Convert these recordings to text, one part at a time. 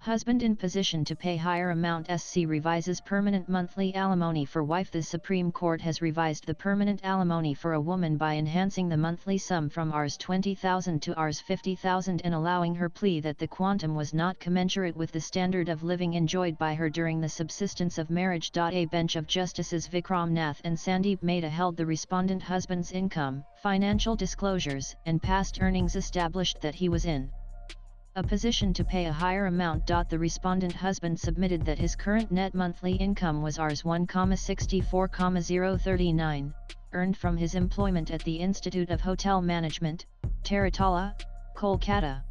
Husband in position to pay higher amount. SC revises permanent monthly alimony for wife. The Supreme Court has revised the permanent alimony for a woman by enhancing the monthly sum from Rs 20,000 to Rs 50,000 and allowing her plea that the quantum was not commensurate with the standard of living enjoyed by her during the subsistence of marriage. A bench of Justices Vikram Nath and Sandeep Mehta held the respondent husband's income, financial disclosures, and past earnings established that he was in a position to pay a higher amount. The respondent husband submitted that his current net monthly income was Rs 1,64,039, earned from his employment at the Institute of Hotel Management, Taratala, Kolkata.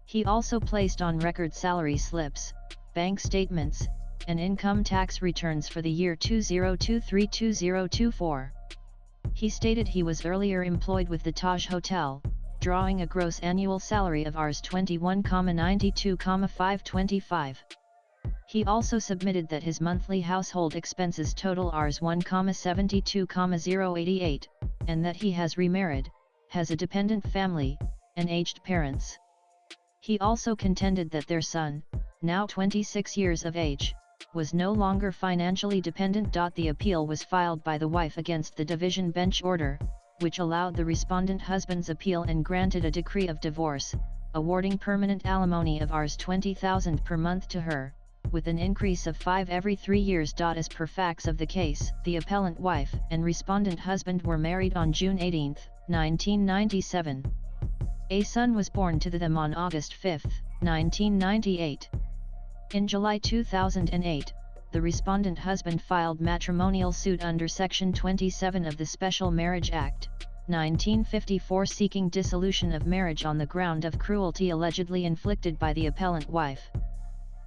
He also placed on record salary slips, bank statements, and income tax returns for the year 2023-2024. He stated he was earlier employed with the Taj Hotel, drawing a gross annual salary of Rs 21,92,525. He also submitted that his monthly household expenses total Rs 1,72,088, and that he has remarried, has a dependent family, and aged parents. He also contended that their son, now 26 years of age, was no longer financially dependent. The appeal was filed by the wife against the division bench order, which allowed the respondent husband's appeal and granted a decree of divorce, awarding permanent alimony of Rs 20,000 per month to her, with an increase of 5 every 3 years. As per facts of the case, the appellant wife and respondent husband were married on June 18, 1997. A son was born to them on August 5, 1998. In July 2008, the respondent husband filed matrimonial suit under Section 27 of the Special Marriage Act, 1954, seeking dissolution of marriage on the ground of cruelty allegedly inflicted by the appellant wife.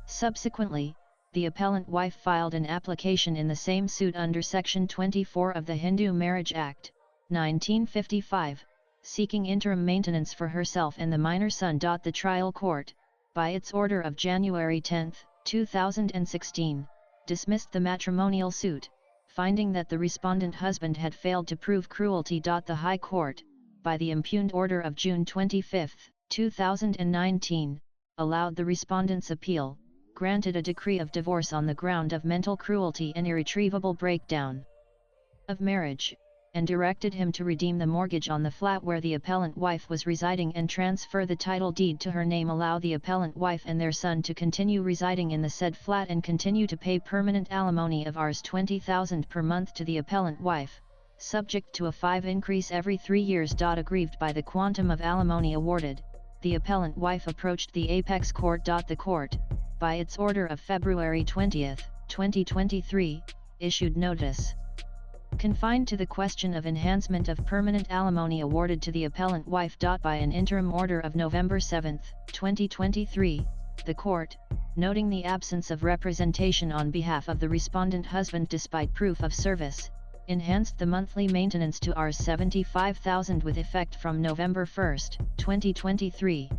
Subsequently, the appellant wife filed an application in the same suit under Section 24 of the Hindu Marriage Act, 1955, seeking interim maintenance for herself and the minor son. The trial court, by its order of January 10, 2016, dismissed the matrimonial suit, finding that the respondent husband had failed to prove cruelty. The High Court, by the impugned order of June 25, 2019, allowed the respondent's appeal, granted a decree of divorce on the ground of mental cruelty and irretrievable breakdown of marriage, and directed him to redeem the mortgage on the flat where the appellant wife was residing and transfer the title deed to her name, allow the appellant wife and their son to continue residing in the said flat and continue to pay permanent alimony of Rs 20,000 per month to the appellant wife, subject to a 5 increase every 3 years. Aggrieved by the quantum of alimony awarded, the appellant wife approached the apex court. The court, by its order of February 20, 2023, issued notice confined to the question of enhancement of permanent alimony awarded to the appellant wife. By an interim order of November 7, 2023, the court, noting the absence of representation on behalf of the respondent husband despite proof of service, enhanced the monthly maintenance to Rs 75,000 with effect from November 1, 2023.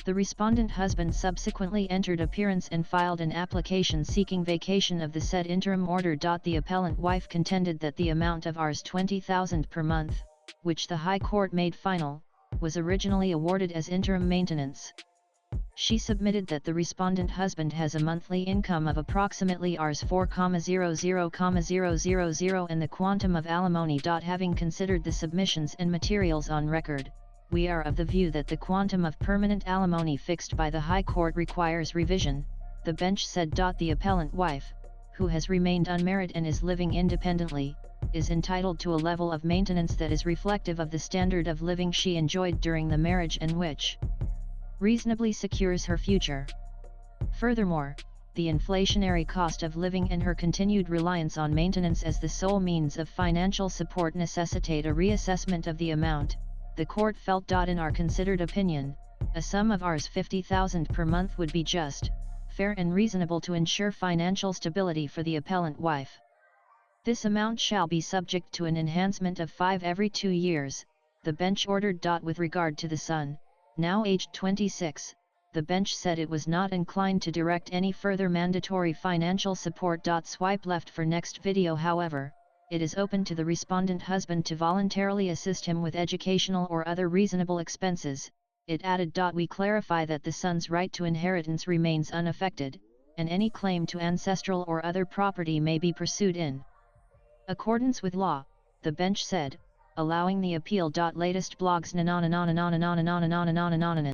The respondent husband subsequently entered appearance and filed an application seeking vacation of the said interim order. The appellant wife contended that the amount of Rs 20,000 per month, which the High Court made final, was originally awarded as interim maintenance. She submitted that the respondent husband has a monthly income of approximately Rs 4,00,000 and the quantum of alimony. Having considered the submissions and materials on record, we are of the view that the quantum of permanent alimony fixed by the High Court requires revision, the bench said. The appellant wife, who has remained unmarried and is living independently, is entitled to a level of maintenance that is reflective of the standard of living she enjoyed during the marriage and which reasonably secures her future. Furthermore, the inflationary cost of living and her continued reliance on maintenance as the sole means of financial support necessitate a reassessment of the amount. The court felt. In our considered opinion, a sum of Rs 50,000 per month would be just, fair and reasonable to ensure financial stability for the appellant wife. This amount shall be subject to an enhancement of 5 every 2 years, the bench ordered. With regard to the son, now aged 26, the bench said it was not inclined to direct any further mandatory financial support. Swipe left for next video. However, it is open to the respondent husband to voluntarily assist him with educational or other reasonable expenses, it added, "We clarify that the son's right to inheritance remains unaffected, and any claim to ancestral or other property may be pursued in accordance with law," the bench said, allowing the appeal. Latest blogs.